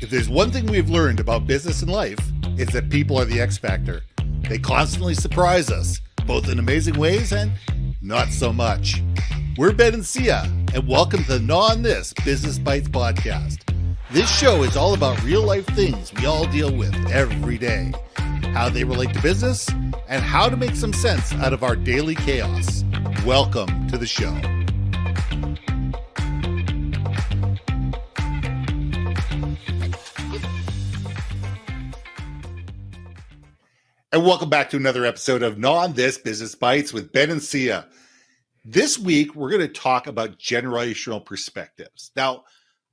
If there's one thing we've learned about business and life, it's that people are the X factor. They constantly surprise us, both in amazing ways and not so much. We're Ben and Sia, and welcome to the GNAW On This Business Bites podcast. This show is all about real life things we all deal with every day, how they relate to business, and how to make some sense out of our daily chaos. Welcome to the show. And welcome back to another episode of GNAW On This Business Bites with Ben and Sia. This week, we're going to talk about generational perspectives. Now,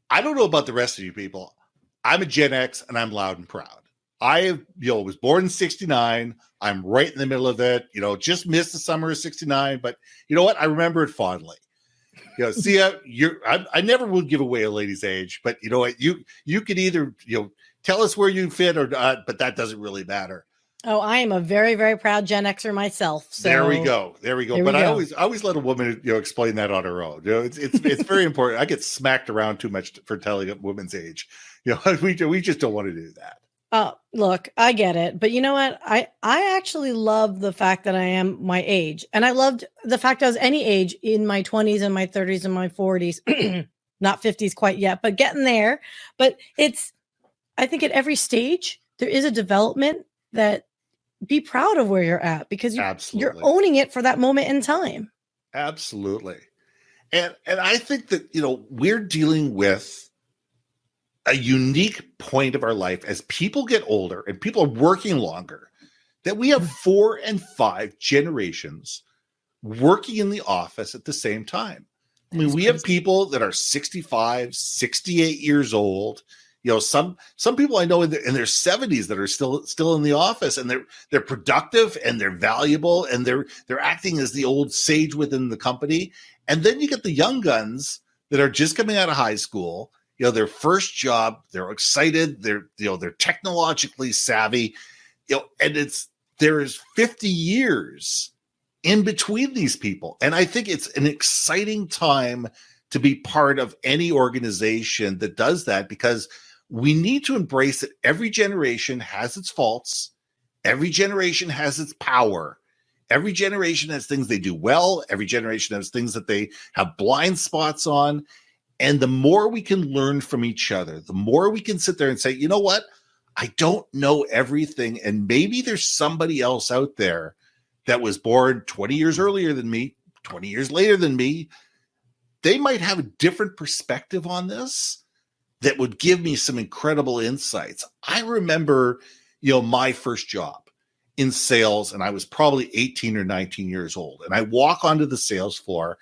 I don't know about the rest of you people. I'm a Gen X and I'm loud and proud. I was born in 69. I'm right in the middle of it. Just missed the summer of 69, but you know what? I remember it fondly. Sia, I never would give away a lady's age, but you know what? You could either, tell us where you fit or not, but that doesn't really matter. Oh, I am a very, very proud Gen Xer myself. So there we go. But I always let a woman, explain that on her own. It's very important. I get smacked around too much for telling a woman's age. We just don't want to do that. Look, I get it, but you know what? I actually love the fact that I am my age, and I loved the fact I was any age in my 20s and my 30s and my 40s, not 50s quite yet, but getting there. But I think at every stage there is a development that. Be proud of where you're at because you're owning it for that moment in time. Absolutely. And I think that, we're dealing with a unique point of our life as people get older and people are working longer, that we have 4 and 5 generations working in the office at the same time. I mean, we have people that are 65, 68 years old. Some people I know in their 70s that are still in the office, and they're productive and they're valuable and they're acting as the old sage within the company. And then you get the young guns that are just coming out of high school, their first job, they're excited, they're technologically savvy, and there's 50 years in between these people. And I think it's an exciting time to be part of any organization that does that, because we need to embrace that every generation has its faults. Every generation has its power. Every generation has things they do well. Every generation has things that they have blind spots on. And the more we can learn from each other, the more we can sit there and say, you know what? I don't know everything. And maybe there's somebody else out there that was born 20 years earlier than me, 20 years later than me. They might have a different perspective on this that would give me some incredible insights. I remember, my first job in sales, and I was probably 18 or 19 years old. And I walk onto the sales floor,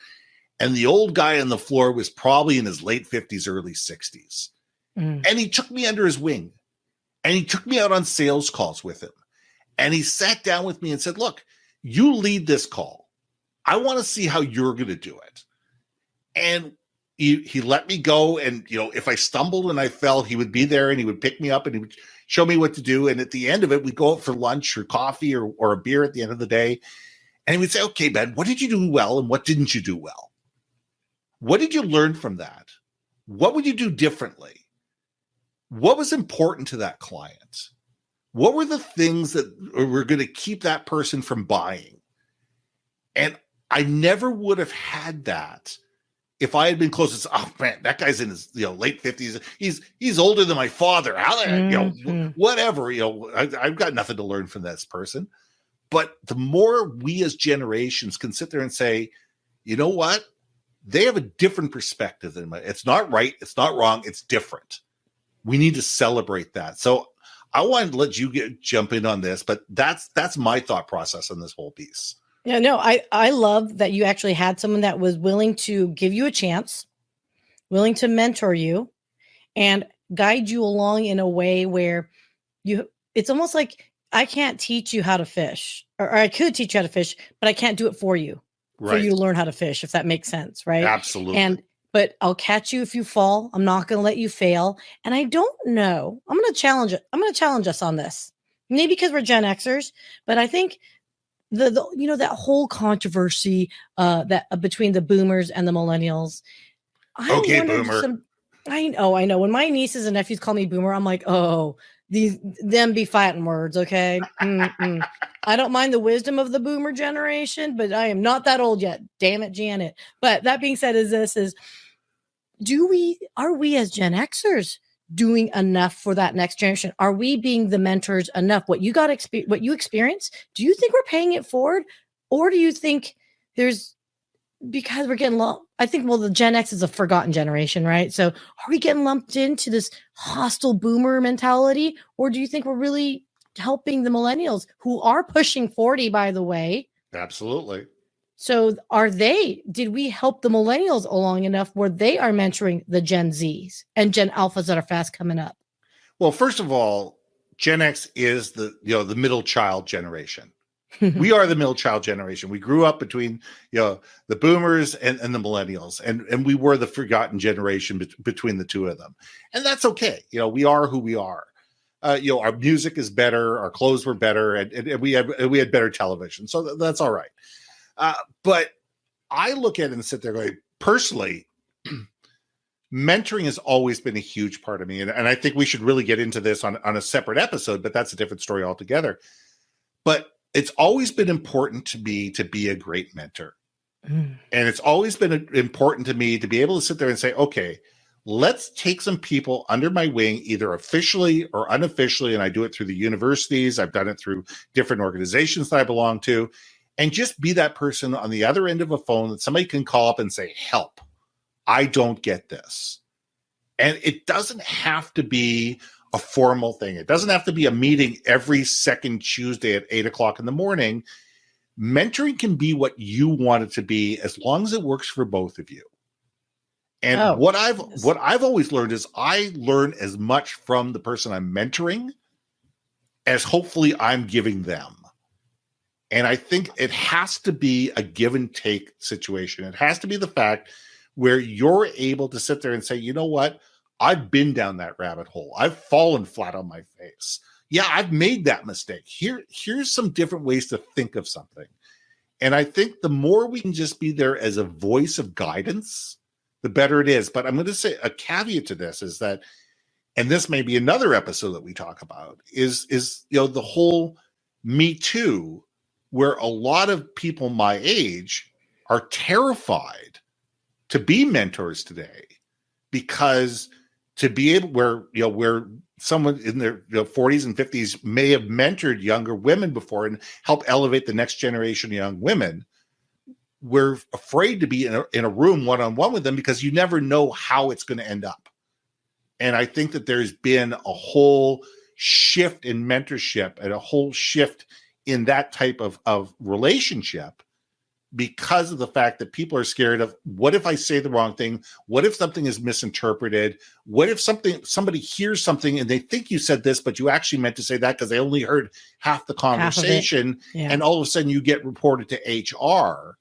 and the old guy on the floor was probably in his late 50s, early 60s. And he took me under his wing, and he took me out on sales calls with him. And he sat down with me and said, look, you lead this call. I want to see how you're going to do it. And he let me go, and if I stumbled and I fell, he would be there and he would pick me up and he would show me what to do. And at the end of it, we'd go out for lunch or coffee or a beer at the end of the day. And he would say, okay, Ben, what did you do well and what didn't you do well? What did you learn from that? What would you do differently? What was important to that client? What were the things that were going to keep that person from buying? And I never would have had that if I had been close to, oh man, that guy's in his late 50s. He's older than my father. How whatever. I've got nothing to learn from this person. But the more we as generations can sit there and say, you know what? They have a different perspective than mine. It's not right. It's not wrong. It's different. We need to celebrate that. So I wanted to let you jump in on this, but that's my thought process on this whole piece. Yeah, no, I love that you actually had someone that was willing to give you a chance, willing to mentor you and guide you along in a way where it's almost like I can't teach you how to fish, or I could teach you how to fish, but I can't do it for you to learn how to fish, if that makes sense. Right. Absolutely. But I'll catch you if you fall. I'm not going to let you fail. And I don't know. I'm going to challenge it. I'm going to challenge us on this. Maybe because we're Gen Xers, but I think that whole controversy that between the boomers and the millennials. Okay, boomer. I know. When my nieces and nephews call me boomer, I'm like, oh, them be fighting words, okay? I don't mind the wisdom of the boomer generation, but I am not that old yet. Damn it, Janet. But that being said, are we as Gen Xers doing enough for that next generation? Are we being the mentors enough? What you experience, do you think we're paying it forward? Or do you think because we're getting I think, the Gen X is a forgotten generation, right? So are we getting lumped into this hostile boomer mentality? Or do you think we're really helping the millennials who are pushing 40, by the way? Absolutely. So did we help the millennials along enough where they are mentoring the Gen Zs and Gen Alphas that are fast coming up? Well, first of all, Gen X is the middle child generation. We are the middle child generation. We grew up between the boomers and the millennials, and we were the forgotten generation between the two of them. And that's okay. We are who we are. Our music is better, our clothes were better, and we had better television. So that's all right. But I look at it and sit there going, personally, mentoring has always been a huge part of me. And I think we should really get into this on a separate episode, but that's a different story altogether. But it's always been important to me to be a great mentor. And it's always been important to me to be able to sit there and say, okay, let's take some people under my wing, either officially or unofficially. And I do it through the universities. I've done it through different organizations that I belong to. And just be that person on the other end of a phone that somebody can call up and say, help, I don't get this. And it doesn't have to be a formal thing. It doesn't have to be a meeting every second Tuesday at 8:00 in the morning. Mentoring can be what you want it to be, as long as it works for both of you. And what I've always learned is I learn as much from the person I'm mentoring as hopefully I'm giving them. And I think it has to be a give and take situation. It has to be the fact where you're able to sit there and say, you know what? I've been down that rabbit hole. I've fallen flat on my face. Yeah, I've made that mistake. Here's some different ways to think of something. And I think the more we can just be there as a voice of guidance, the better it is. But I'm going to say a caveat to this is that, and this may be another episode that we talk about, is the whole Me Too, where a lot of people my age are terrified to be mentors today, because to be able where someone in their 40s and 50s may have mentored younger women before and help elevate the next generation of young women, we're afraid to be in a room one-on-one with them because you never know how it's going to end up. And I think that there's been a whole shift in mentorship and a whole shift in that type of relationship, because of the fact that people are scared of, what if I say the wrong thing? What if something is misinterpreted? What if somebody hears something and they think you said this, but you actually meant to say that because they only heard half the conversation, and all of a sudden you get reported to HR,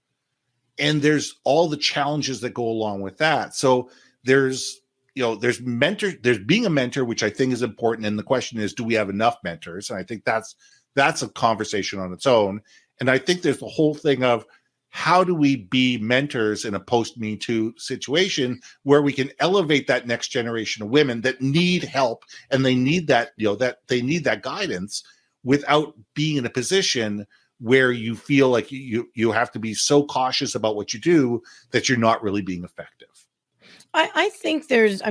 and there's all the challenges that go along with that. So there's being a mentor, which I think is important. And the question is, do we have enough mentors? And I think that's a conversation on its own. And I think there's the whole thing of, how do we be mentors in a post-Me Too situation where we can elevate that next generation of women that need help and they need that, that they need that guidance, without being in a position where you feel like you have to be so cautious about what you do that you're not really being effective. I think this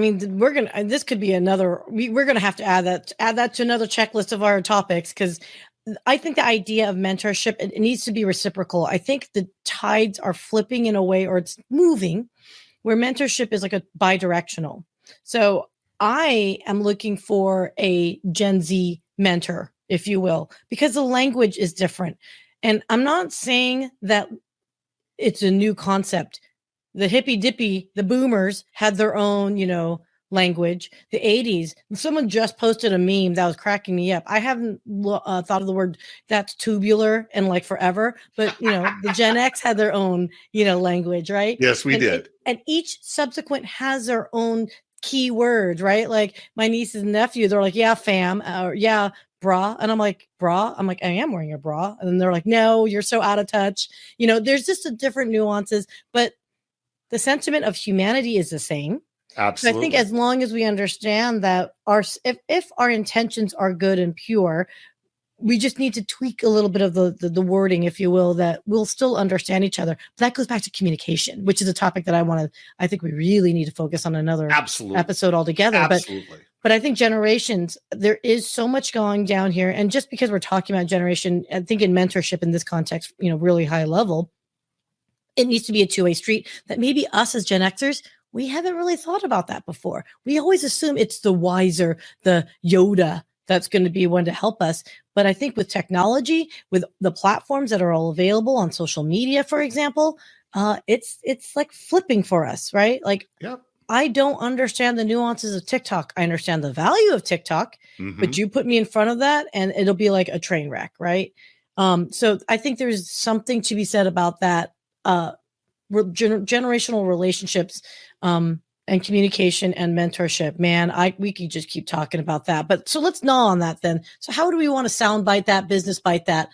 could be we're going to have to add that to another checklist of our topics, because I think the idea of mentorship, it needs to be reciprocal. I think the tides are flipping in a way, or it's moving, where mentorship is like a bi-directional. So I am looking for a Gen Z mentor, if you will, because the language is different. And I'm not saying that it's a new concept. The hippy dippy, the boomers had their own, language. The 80s, someone just posted a meme that was cracking me up. I haven't thought of the word, that's tubular and like forever, but the Gen X had their own language, right? Yes, we did. And each subsequent has their own key words, right? Like my nieces and nephew, they're like, yeah, fam, or yeah, bra. And I'm like, bra? I'm like, I am wearing a bra. And then they're like, no, you're so out of touch. There's just a different nuances, but the sentiment of humanity is the same. So I Absolutely. think as long as we understand that if our intentions are good and pure, we just need to tweak a little bit of the wording, if you will, that we'll still understand each other. But that goes back to communication, which is a topic that I think we really need to focus on another Absolutely. episode altogether. Absolutely. But I think generations, there is so much going down here. And just because we're talking about generation, I think in mentorship in this context, really high level, it needs to be a two-way street that maybe us as Gen Xers, we haven't really thought about that before. We always assume it's the wiser, the Yoda that's going to be one to help us. But I think with technology, with the platforms that are all available on social media, for example, it's like flipping for us, right? Like, Yep. I don't understand the nuances of TikTok. I understand the value of TikTok, but you put me in front of that and it'll be like a train wreck, right? So I think there's something to be said about that, generational relationships, and communication and mentorship. Man, we could just keep talking about that. But so let's gnaw on that then. So how do we want to sound bite that, business bite that?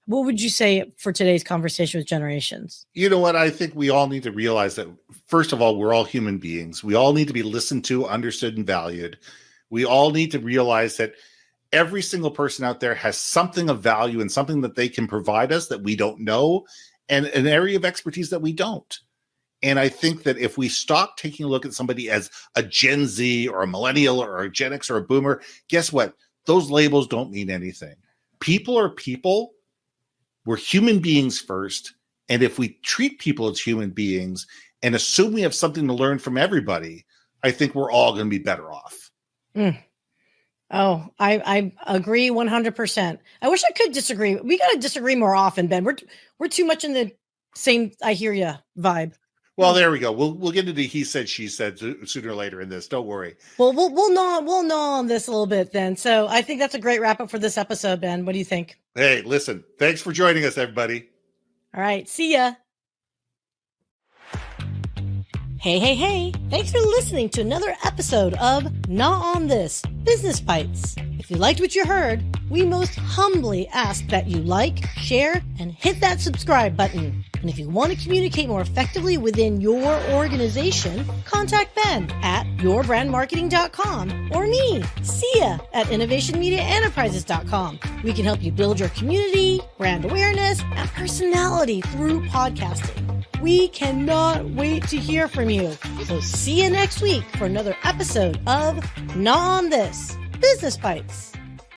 What would you say for today's conversation with generations? You know what? I think we all need to realize that, first of all, we're all human beings. We all need to be listened to, understood, and valued. We all need to realize that every single person out there has something of value and something that they can provide us that we don't know, and an area of expertise that we don't. And I think that if we stop taking a look at somebody as a Gen Z or a millennial or a Gen X or a boomer, guess what? Those labels don't mean anything. People are people. We're human beings first. And if we treat people as human beings and assume we have something to learn from everybody, I think we're all going to be better off. Oh, I agree 100%. I wish I could disagree. We got to disagree more often, Ben. We're too much in the same I hear ya vibe. Well, there we go. We'll get into he said, she said sooner or later in this. Don't worry. Well, we'll gnaw on this a little bit then. So I think that's a great wrap up for this episode, Ben. What do you think? Hey, listen, thanks for joining us, everybody. All right. See ya. Hey. Thanks for listening to another episode of GNAW On This, Business Bites. If you liked what you heard, we most humbly ask that you like, share, and hit that subscribe button. And if you want to communicate more effectively within your organization, contact Ben at yourbrandmarketing.com or me, Sia, at innovationmediaenterprises.com. We can help you build your community, brand awareness, and personality through podcasting. We cannot wait to hear from you. So see you next week for another episode of GNAW On This, Business Bites.